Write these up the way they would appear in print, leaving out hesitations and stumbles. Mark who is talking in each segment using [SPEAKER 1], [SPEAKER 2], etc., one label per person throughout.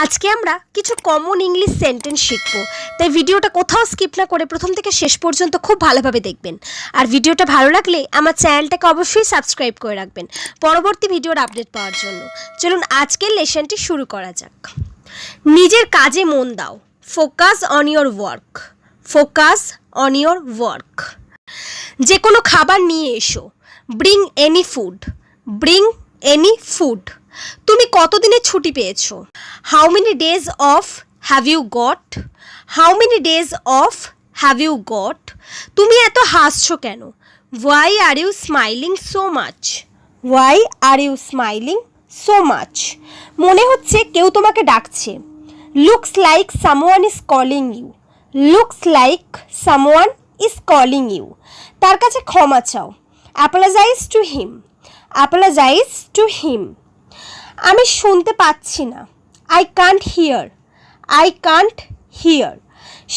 [SPEAKER 1] আজকে আমরা কিছু কমন ইংলিশ সেন্টেন্স শিখব, তাই ভিডিওটা কোথাও স্কিপ না করে প্রথম থেকে শেষ পর্যন্ত খুব ভালোভাবে দেখবেন। আর ভিডিওটা ভালো লাগলে আমার চ্যানেলটাকে অবশ্যই সাবস্ক্রাইব করে রাখবেন পরবর্তী ভিডিওর আপডেট পাওয়ার জন্য। চলুন আজকের লেসনটি শুরু করা যাক। নিজের কাজে মন দাও, focus on your work. Focus on your work. যে কোনো খাবার নিয়ে এসো, bring any food. Bring any food. তুমি কতদিনের ছুটি পেয়েছো? How many days off have you got? How many days off have you got? তুমি এত হাসছো কেন? Why are you smiling so much? Why are you smiling so much? মনে হচ্ছে কেউ তোমাকে ডাকছে। Looks like someone is calling you. Looks like someone is calling you. তার কাছে ক্ষমা চাও। Apologize to him. Apologize to him. আমি শুনতে পাচ্ছি না। I can't hear. I can't hear.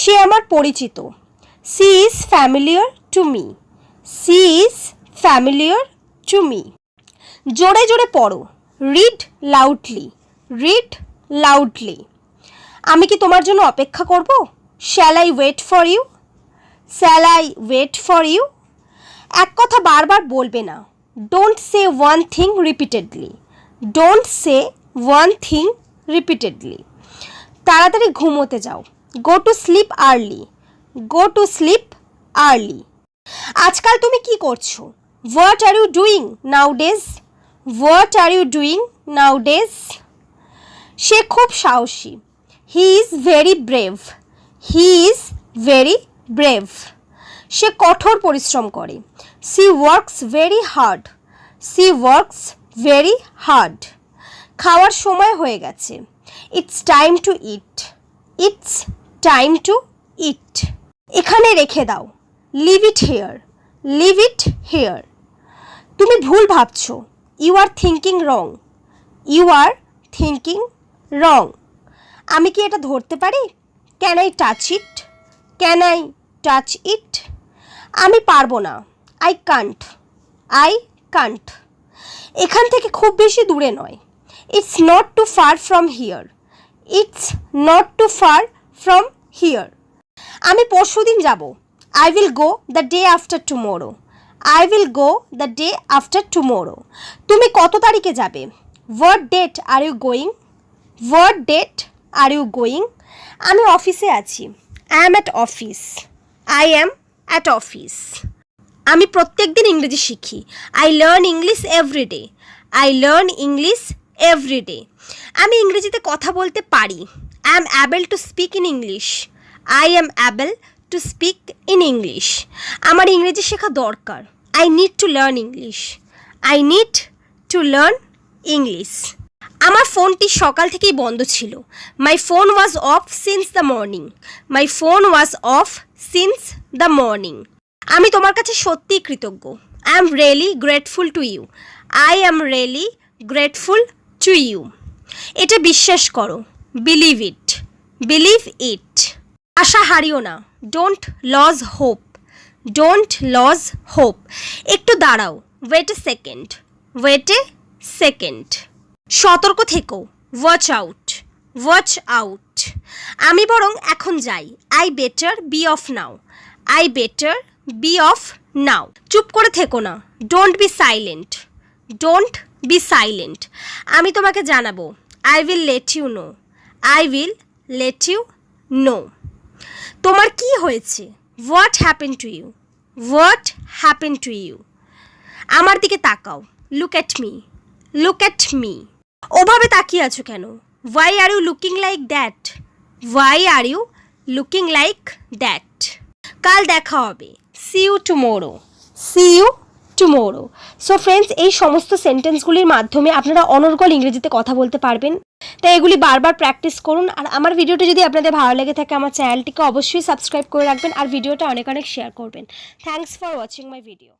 [SPEAKER 1] সে আমার পরিচিত। She is familiar to me. She is familiar to me. জোরে জোরে পড়ো। Read loudly. Read loudly. আমি কি তোমার জন্য অপেক্ষা করব? Shall I wait for you? Shall I wait for you? এক কথা বারবার বলবে না। Don't say one thing repeatedly. Don't say one thing repeatedly. তাড়াতাড়ি ঘুমোতে যাও। Go to sleep early. Go to sleep early. আজকাল তুমি কি করছো? What are you doing nowadays? What are you doing nowadays? সে খুব সাহসী। He is very brave. He is very brave. সে কঠোর পরিশ্রম করে। She works very hard. She works very hard. খাওয়ার সময় হয়ে গেছে। It's time to eat. It's time to eat. এখানে রেখে দাও। Leave it hair. Leave it here. তুমি ভুল ভাবছো। You are thinking wrong. You are thinking wrong. আমি কি এটা ধরতে পারি? Can I touch it? Can I touch it? আমি পারবো না। I can't. I can't. এখান থেকে খুব বেশি দূরে নয়। It's not too far from here. It's not too far from here. আমি পরশুদিন যাব। I will go the day after tomorrow. I will go the day after tomorrow. তুমি কত তারিখে যাবে? What date are you going? What date are you going? আমি অফিসে আছি। I am at office. I am at office. আমি প্রত্যেক দিন ইংরেজি শিখি। I learn English every day. I learn English every day. আমি ইংরেজিতে কথা বলতে পারি। I am able to speak in English. I am able to speak in English. আমার ইংরেজি শেখা দরকার। I need to learn English. I need to learn English. আমার ফোনটি সকাল থেকেই বন্ধ ছিল। My phone was off since the morning. My phone was off since the morning. আমি তোমার কাছে সত্যিই কৃতজ্ঞ। I am really grateful to you. I am really grateful to you. এটা বিশ্বাস করো। Believe it. Believe it. আশা হারিও না। Don't lose hope. Don't lose hope. একটু দাঁড়াও। Wait a second. Wait a second. সতর্ক থেকো। Watch out. Watch out. আমি বরং এখন যাই। I better be off now. I better be off now. চুপ করে থেকো না। Don't be silent. Don't be silent. আমি তোমাকে জানাবো। I will let you know. I will let you know. তোমার কি হয়েছে? What happen to you? What happen to you? আমার দিকে তাকাও। Look at me. Look at me. ওভাবে তাকিয়ে আছো কেন? Why are you looking like that? Why are you looking like that? কাল দেখা হবে। See you tomorrow. See you tomorrow. So friends, এই সমস্ত সেন্টেন্সগুলির মাধ্যমে আপনারা অনর্গল ইংরেজিতে কথা বলতে পারবেন। তাই এগুলি বারবার প্র্যাকটিস করুন। আর আমার ভিডিওটি যদি আপনাদের ভালো লেগে থাকে আমার চ্যানেলটিকে অবশ্যই সাবস্ক্রাইব করে রাখবেন আর ভিডিওটা অনেক অনেক শেয়ার করবেন। Thanks for watching my video.